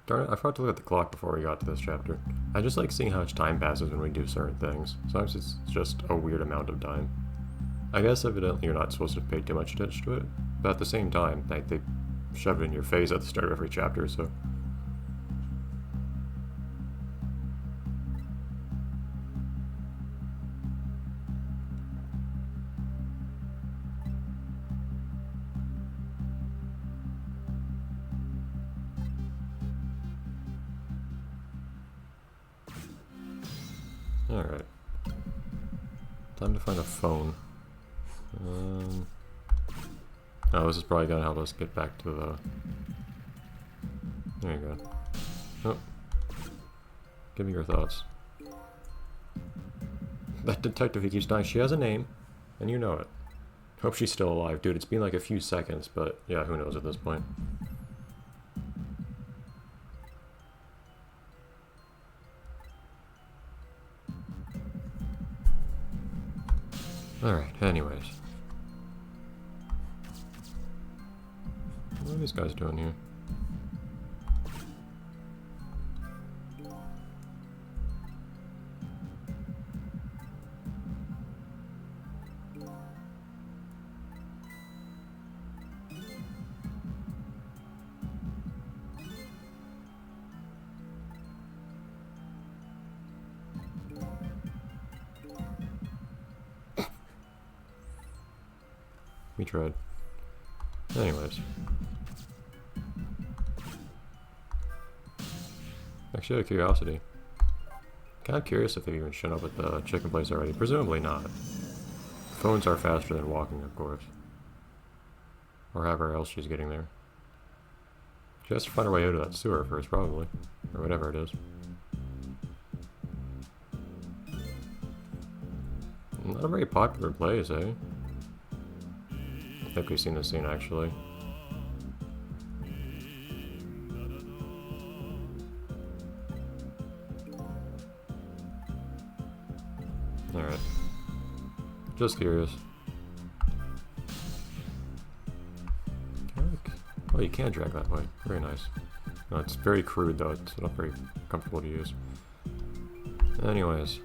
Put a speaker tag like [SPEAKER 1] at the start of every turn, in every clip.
[SPEAKER 1] Darn it, I forgot to look at the clock before we got to this chapter. I just like seeing how much time passes when we do certain things. Sometimes it's just a weird amount of time. I guess evidently you're not supposed to pay too much attention to it, but at the same time, like, they shove it in your face at the start of every chapter, so... Alright. Time to find a phone. Oh, this is probably gonna help us get back to the... There you go. Oh. Give me your thoughts. That detective who keeps dying, she has a name, and you know it. Hope she's still alive. Dude, it's been like a few seconds, but yeah, who knows at this point. Alright, anyways. What are these guys doing here? We tried. Anyways. Actually, out of curiosity. Kind of curious if they've even shown up at the chicken place already. Presumably not. Phones are faster than walking, of course. Or however else she's getting there. She has to find her way out of that sewer first, probably. Or whatever it is. Not a very popular place, eh? I think we've seen this scene, actually. Alright. Just curious. Oh, you can drag that way. Very nice. No, it's very crude, though. It's not very comfortable to use. Anyways.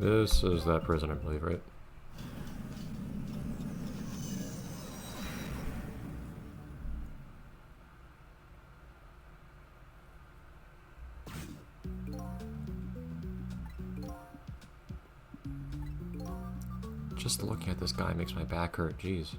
[SPEAKER 1] This is that prison, I believe, right? Just looking at this guy makes my back hurt, jeez.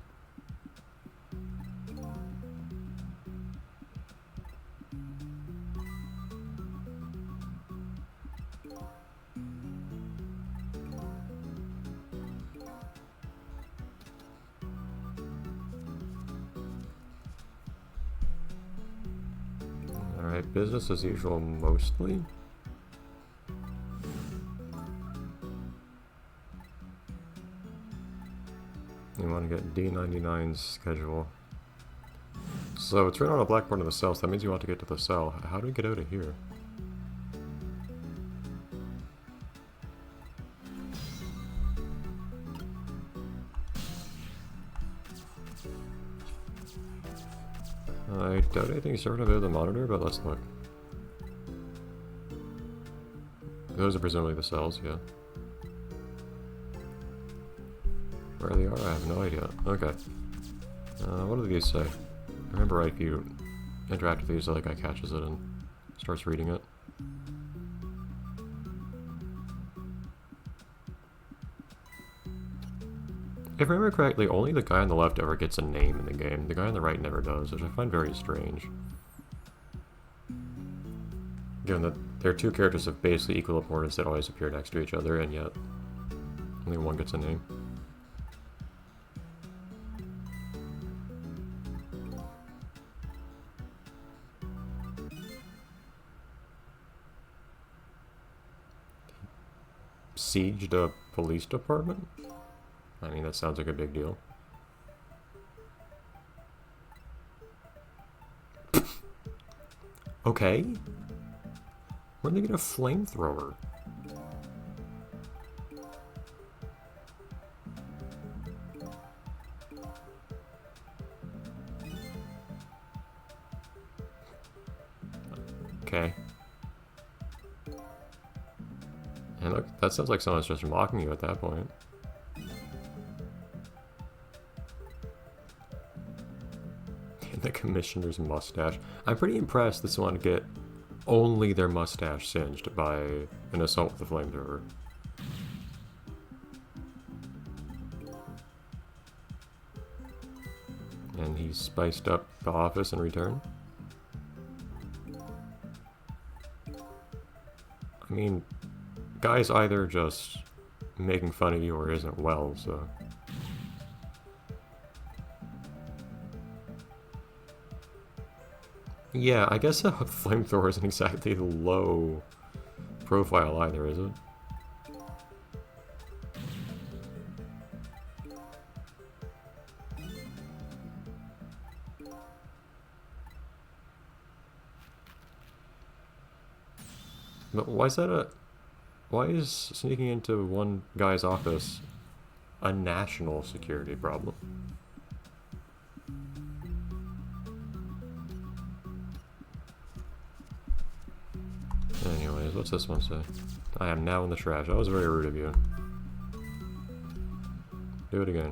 [SPEAKER 1] Alright, business as usual mostly. You want to get D99's schedule. So it's written on a blackboard in the cell, so that means you want to get to the cell. How do we get out of here? I doubt anything's served out of the monitor, but let's look. Those are presumably the cells, yeah. Where they are, I have no idea. Okay. What do these say? I remember right, if you interact with these, the other guy catches it and starts reading it. If I remember correctly, only the guy on the left ever gets a name in the game. The guy on the right never does, which I find very strange. Given that their two characters have basically equal importance that always appear next to each other, and yet only one gets a name. Sieged a police department? I mean, that sounds like a big deal. Okay. Where'd they get a flamethrower? okay. And look, that sounds like someone's just mocking you at that point. The commissioner's mustache. I'm pretty impressed this one get only their mustache singed by an assault with a flamethrower. And he spiced up the office in return. I mean, guy's either just making fun of you or isn't well, so... Yeah, I guess a flamethrower isn't exactly low profile either, is it? But why is that a... Why is sneaking into one guy's office a national security problem? Anyways, what's this one say? I am now in the trash. That was very rude of you. Do it again.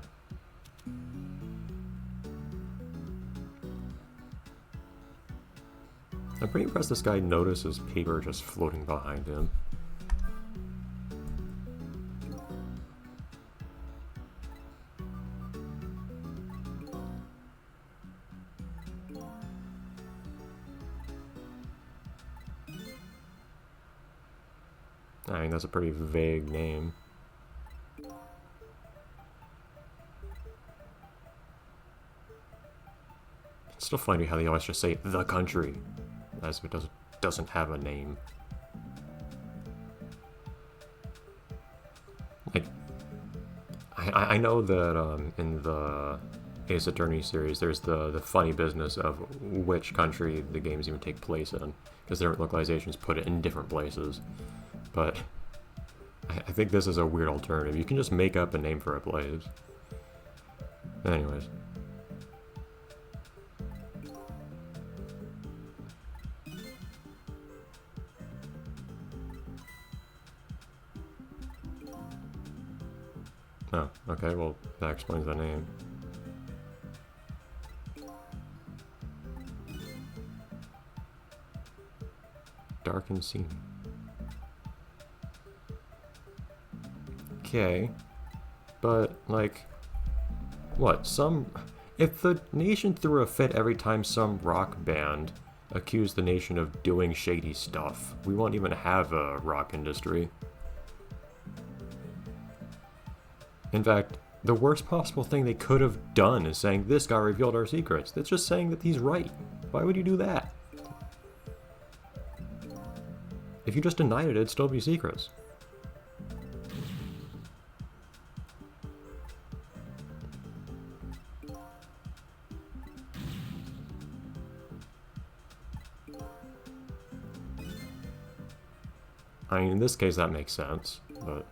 [SPEAKER 1] I'm pretty impressed this guy notices paper just floating behind him. I mean, that's a pretty vague name. It's still funny how they always just say the country, as if it doesn't have a name. Like, I know that in the Ace Attorney series, there's the funny business of which country the games even take place in, because their localizations put it in different places. But I think this is a weird alternative. You can just make up a name for a place. Anyways. Oh, okay, well, that explains the name. Dark and seamy. Okay, but, like, what, if the nation threw a fit every time some rock band accused the nation of doing shady stuff, we won't even have a rock industry. In fact, the worst possible thing they could have done is saying, this guy revealed our secrets. It's just saying that he's right. Why would you do that? If you just denied it, it'd still be secrets. I mean, in this case, that makes sense, but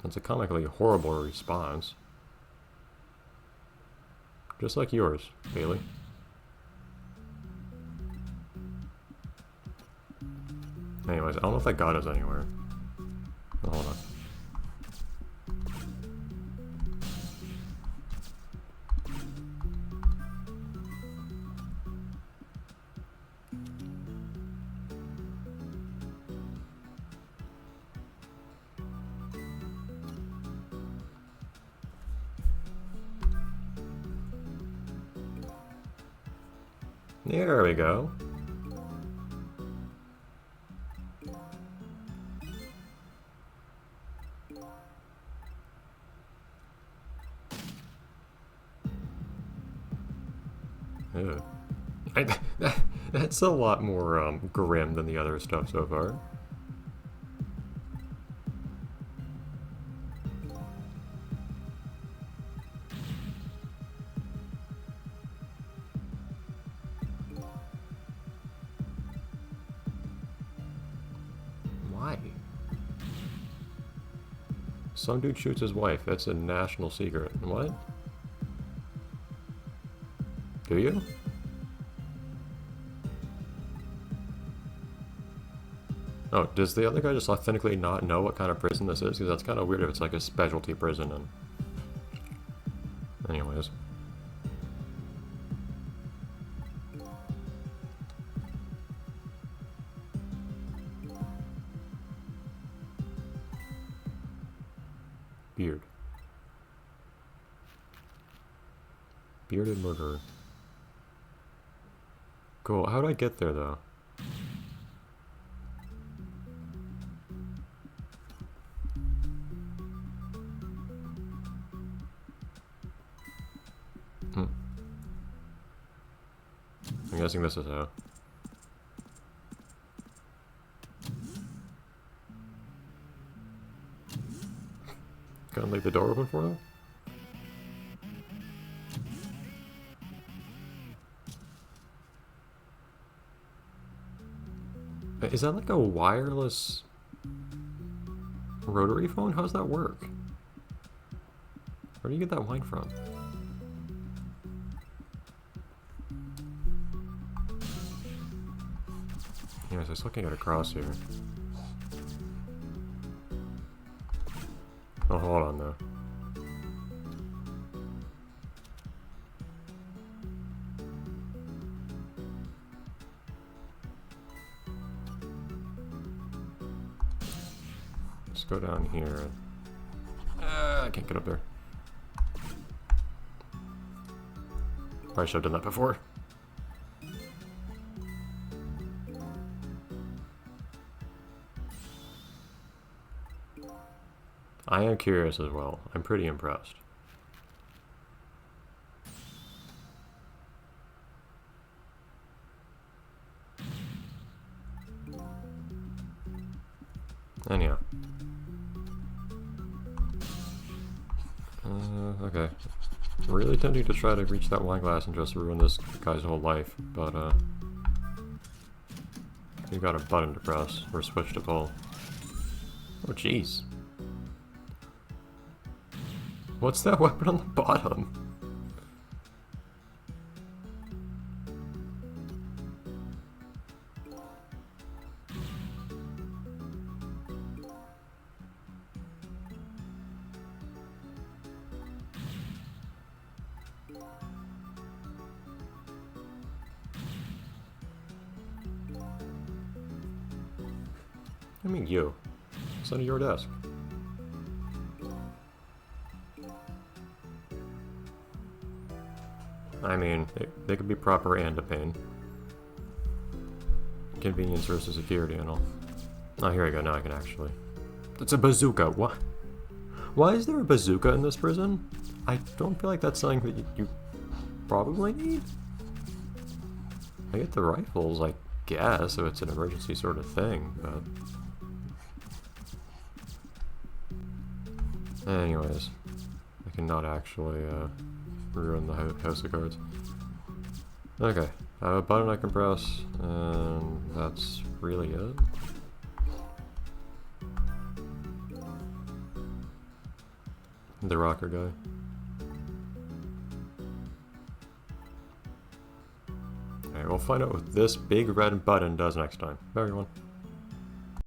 [SPEAKER 1] it's a comically horrible response. Just like yours, Bailey. Anyways, I don't know if that got us anywhere. Oh, hold on. There we go. Ew. That's a lot more grim than the other stuff so far. Why? Some dude shoots his wife. That's a national secret. What? Do you? Oh, does the other guy just authentically not know what kind of prison this is? Because that's kind of weird if it's like a specialty prison. And anyways. Beard. Bearded murderer. Cool. How do I get there, though? I'm guessing this is how. Gonna leave the door open for them? Is that like a wireless rotary phone? How does that work? Where do you get that line from? Anyways, I was looking at a cross here. Oh, hold on though. Let's go down here. I can't get up there. Probably should have done that before. I am curious as well. I'm pretty impressed. Anyhow. Okay. Really tempting to try to reach that wine glass and just ruin this guy's whole life, but you got a button to press, or switch to pull. Oh jeez. What's that weapon on the bottom? I mean you. It's under your desk. I mean, they could be proper and a pain. Convenience versus security and all. Oh, here we go. Now I can actually... It's a bazooka. What? Why is there a bazooka in this prison? I don't feel like that's something that you probably need. I get the rifles, I guess, if it's an emergency sort of thing, but... Anyways, I cannot actually ruin the house of cards. Okay, I have a button I can press, and that's really it. The rocker guy. Alright, we'll find out what this big red button does next time. Bye everyone.